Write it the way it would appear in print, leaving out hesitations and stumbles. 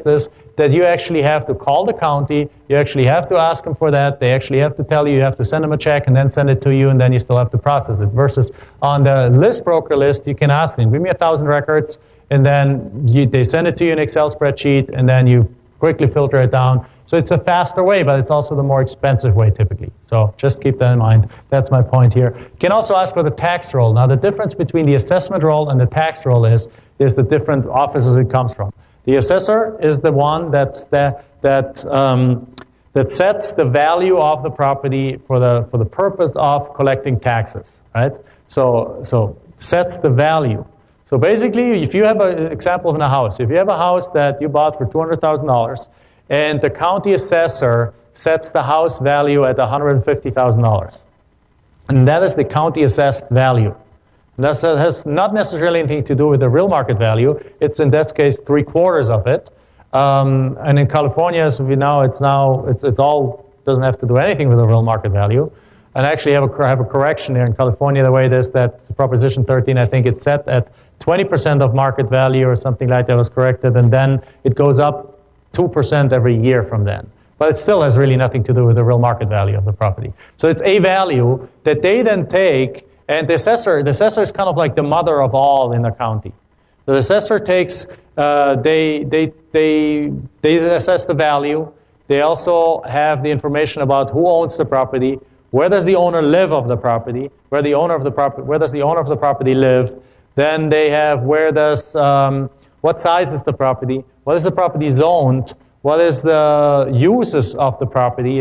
list is that you actually have to call the county, you actually have to ask them for that, they actually have to tell you, you have to send them a check and then send it to you, and then you still have to process it. Versus on the list broker list, you can ask them, give me 1,000 records, and then they send it to you in an Excel spreadsheet, and then you quickly filter it down. So it's a faster way, but it's also the more expensive way typically. So just keep that in mind. That's my point here. You can also ask for the tax roll. Now the difference between the assessment roll and the tax roll is the different offices it comes from. The assessor is the one that sets the value of the property for the purpose of collecting taxes, right? So sets the value. So basically, if you have an example in a house, if you have a house that you bought for $200,000, and the county assessor sets the house value at $150,000, and that is the county assessed value. That has not necessarily anything to do with the real market value. It's in this case 3/4 of it. And in California, as we know, it's all doesn't have to do anything with the real market value. And actually have a correction here in California. The way it is that Proposition 13, I think it's set at 20% of market value or something like that was corrected, and then it goes up 2% every year from then. But it still has really nothing to do with the real market value of the property. So it's a value that they then take. And the assessor is kind of like the mother of all in the county. The assessor takes, they assess the value. They also have the information about who owns the property, where does the owner live of the property, where does the owner of the property live. Then they have what size is the property, what is the property zoned, what is the uses of the property.